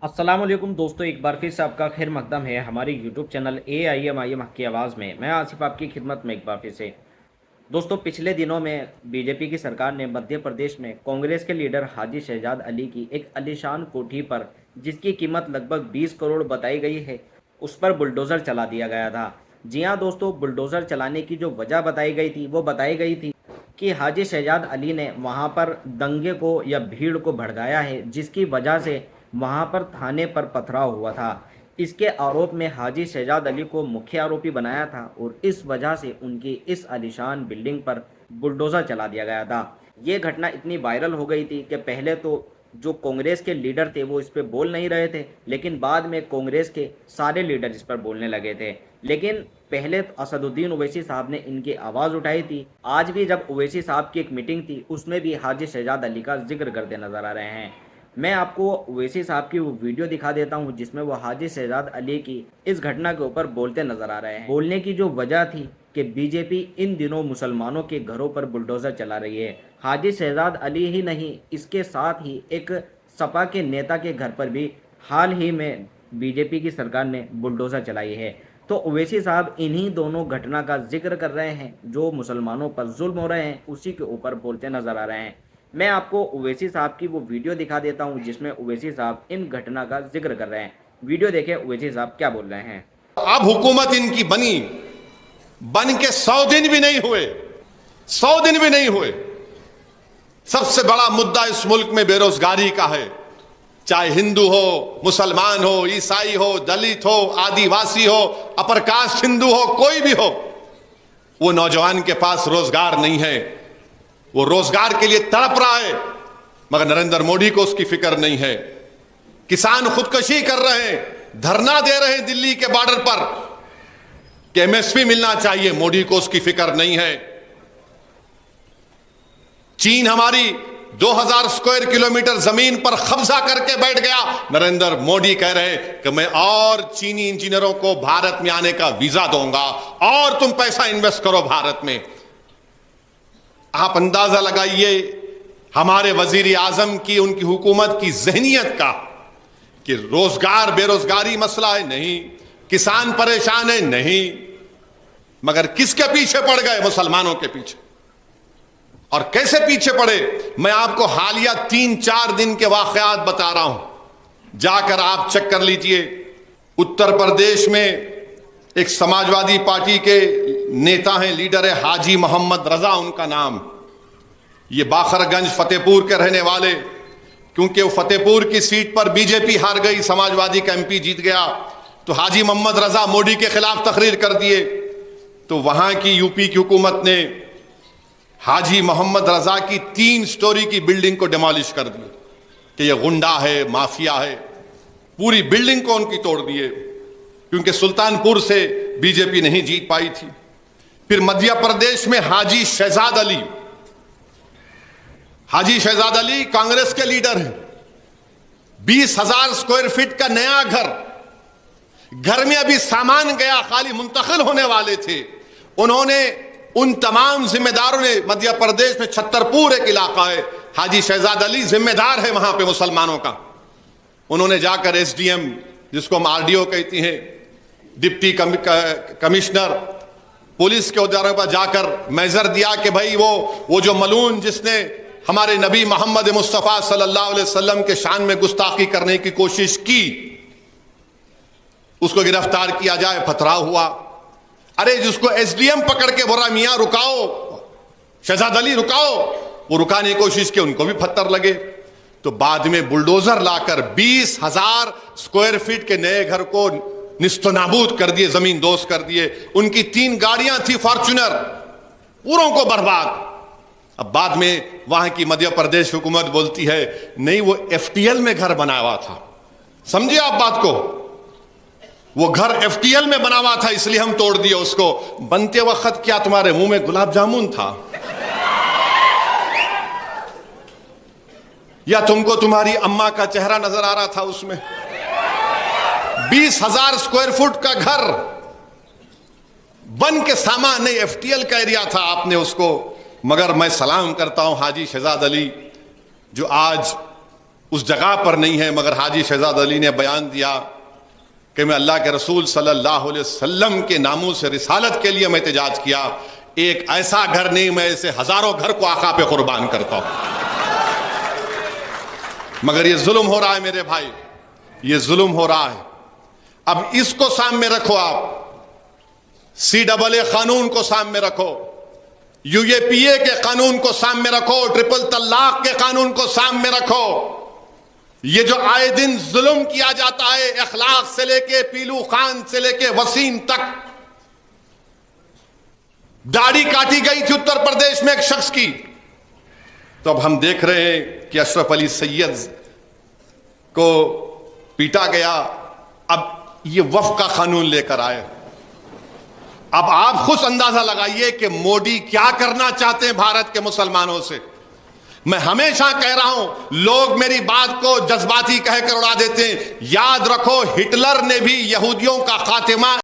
अस्सलाम वालेकुम दोस्तों, एक बार फिर से आपका खैर मकदम है हमारे यूट्यूब चैनल AIM हक की आवाज़ में। मैं आसिफ आपकी खिदमत में एक बार फिर से। दोस्तों, पिछले दिनों में बीजेपी की सरकार ने मध्य प्रदेश में कांग्रेस के लीडर हाजी शहजाद अली की एक आलीशान कोठी पर, जिसकी कीमत लगभग 20 करोड़ बताई गई है, उस पर बुलडोज़र चला दिया गया था। जी हाँ दोस्तों, बुलडोज़र चलाने की जो वजह बताई गई थी वो बताई गई थी कि हाजी शहजाद अली ने वहां पर दंगे को या भीड़ को भड़काया है, जिसकी वजह से वहां पर थाने पर पथराव हुआ था। इसके आरोप में हाजी शहजाद अली को मुख्य आरोपी बनाया था और इस वजह से उनकी इस आलीशान बिल्डिंग पर बुलडोज़र चला दिया गया था। ये घटना इतनी वायरल हो गई थी कि पहले तो जो कांग्रेस के लीडर थे वो इस पर बोल नहीं रहे थे, लेकिन बाद में कांग्रेस के सारे लीडर इस पर बोलने लगे थे। लेकिन पहले तो असदुद्दीन ओवैसी साहब ने इनकी आवाज़ उठाई थी। आज भी जब ओवैसी साहब की एक मीटिंग थी, उसमें भी हाजी शहजाद अली का जिक्र करते नजर आ रहे हैं। मैं आपको ओवैसी साहब की वो वीडियो दिखा देता हूं जिसमें वो हाजी शहजाद अली की इस घटना के ऊपर बोलते नजर आ रहे हैं। बोलने की जो वजह थी कि बीजेपी इन दिनों मुसलमानों के घरों पर बुलडोज़र चला रही है। हाजी शहजाद अली ही नहीं, इसके साथ ही एक सपा के नेता के घर पर भी हाल ही में बीजेपी की सरकार ने बुलडोज़र चलाई है। तो ओवैसी साहब इन्हीं दोनों घटना का जिक्र कर रहे हैं, जो मुसलमानों पर जुल्म हो रहे हैं उसी के ऊपर बोलते नजर आ रहे हैं। मैं आपको ओवैसी साहब की वो वीडियो दिखा देता हूं जिसमें ओवैसी साहब इन घटना का जिक्र कर रहे हैं। वीडियो देखें ओवैसी साहब क्या बोल रहे हैं। अब हुकूमत इनकी बन के 100 दिन भी नहीं हुए, 100 दिन भी नहीं हुए। सबसे बड़ा मुद्दा इस मुल्क में बेरोजगारी का है। चाहे हिंदू हो, मुसलमान हो, ईसाई हो, दलित हो, आदिवासी हो, अपर कास्ट हिंदू हो, कोई भी हो, वो नौजवान के पास रोजगार नहीं है। वो रोजगार के लिए तड़प रहा है, मगर नरेंद्र मोदी को उसकी फिक्र नहीं है। किसान खुदकुशी कर रहे हैं, धरना दे रहे हैं दिल्ली के बॉर्डर पर कि MSP मिलना चाहिए, मोदी को उसकी फिक्र नहीं है। चीन हमारी 2000 स्क्वायर किलोमीटर जमीन पर कब्जा करके बैठ गया। नरेंद्र मोदी कह रहे हैं कि मैं और चीनी इंजीनियरों को भारत में आने का वीजा दूंगा और तुम पैसा इन्वेस्ट करो भारत में। आप अंदाजा लगाइए हमारे वजीर आजम की, उनकी हुकूमत की जहनियत का, कि रोजगार बेरोजगारी मसला है नहीं, किसान परेशान है नहीं, मगर किसके पीछे पड़ गए? मुसलमानों के पीछे। और कैसे पीछे पड़े? मैं आपको हालिया 3-4 दिन के वाकयात बता रहा हूं, जाकर आप चेक कर लीजिए। उत्तर प्रदेश में एक समाजवादी पार्टी के नेता हैं, लीडर है हाजी मोहम्मद रजा उनका नाम। ये बाखरगंज फतेहपुर के रहने वाले, क्योंकि वो फतेहपुर की सीट पर बीजेपी हार गई, समाजवादी का MP जीत गया, तो हाजी मोहम्मद रजा मोदी के खिलाफ तकरीर कर दिए। तो वहां की यूपी की हुकूमत ने हाजी मोहम्मद रजा की 3 स्टोरी की बिल्डिंग को डिमोलिश कर दी कि ये गुंडा है, माफिया है। पूरी बिल्डिंग को उनकी तोड़ दिए, क्योंकि सुल्तानपुर से बीजेपी नहीं जीत पाई थी। फिर मध्य प्रदेश में हाजी शहजाद अली कांग्रेस के लीडर हैं। 20,000 स्क्वायर फीट का नया घर में अभी सामान गया, खाली मुंतकिल होने वाले थे। उन्होंने, उन तमाम जिम्मेदारों ने, मध्य प्रदेश में छतरपुर एक इलाका है, हाजी शहजाद अली जिम्मेदार है वहां पे मुसलमानों का। उन्होंने जाकर SDM, जिसको हम RDO कहती हैं, डिप्टी कमिश्नर, पुलिस के उदाहरण पर जाकर मेजर दिया कि भाई वो जो मलून जिसने हमारे नबी मोहम्मद मुस्तफ़ा सल्लल्लाहु अलैहि वसल्लम के शान में गुस्ताखी करने की कोशिश की, उसको गिरफ्तार किया जाए। पथराव हुआ। अरे जिसको SDM पकड़ के बोला मियां रुकाओ, शहजाद अली रुकाओ, वो रुकाने की कोशिश की, उनको भी पत्थर लगे। तो बाद में बुलडोजर लाकर 20,000 स्क्वायर फीट के नए घर को निस्तो नाबूद कर दिए, जमीन दोस्त कर दिए। उनकी 3 गाड़ियां थी फॉर्च्यूनर, पूरों को बर्बाद। अब बाद में वहां की मध्य प्रदेश हुकूमत बोलती है नहीं, वो FTL में घर बना हुआ था। समझिए आप बात को, वो घर FTL में बना हुआ था, इसलिए हम तोड़ दिए उसको। बनते वक्त क्या तुम्हारे मुंह में गुलाब जामुन था, या तुमको तुम्हारी अम्मा का चेहरा नजर आ रहा था उसमें? 20,000 स्क्वायर फुट का घर बन के सामान नहीं, FTL का एरिया था, आपने उसको। मगर मैं सलाम करता हूं हाजी शहजाद अली, जो आज اس جگہ پر نہیں ہے، مگر حاجی شہزاد علی نے بیان دیا کہ میں اللہ کے رسول صلی اللہ علیہ وسلم کے ناموں سے رسالت کے لیے میں احتجاج کیا، ایک ایسا گھر نہیں، میں ایسے ہزاروں گھر کو آقا پہ قربان کرتا ہوں۔ مگر یہ ظلم ہو رہا ہے میرے بھائی، یہ ظلم ہو رہا ہے۔ اب اس کو سامنے رکھو، آپ CAA قانون کو سامنے رکھو، UAPA کے قانون کو سامنے رکھو، ٹرپل طلاق کے قانون کو سامنے رکھو۔ یہ جو آئے دن ظلم کیا جاتا ہے، اخلاق سے لے کے پیلو خان سے لے کے وسیم تک، داڑھی کاٹی گئی تھی اتر پردیش میں ایک شخص کی، تو اب ہم دیکھ رہے ہیں کہ اشرف علی سید کو پیٹا گیا، اب یہ وفق کا قانون لے کر آئے۔ اب آپ خود اندازہ لگائیے کہ مودی کیا کرنا چاہتے ہیں بھارت کے مسلمانوں سے۔ میں ہمیشہ کہہ رہا ہوں، لوگ میری بات کو جذباتی کہہ کر اڑا دیتے ہیں، یاد رکھو ہٹلر نے بھی یہودیوں کا خاتمہ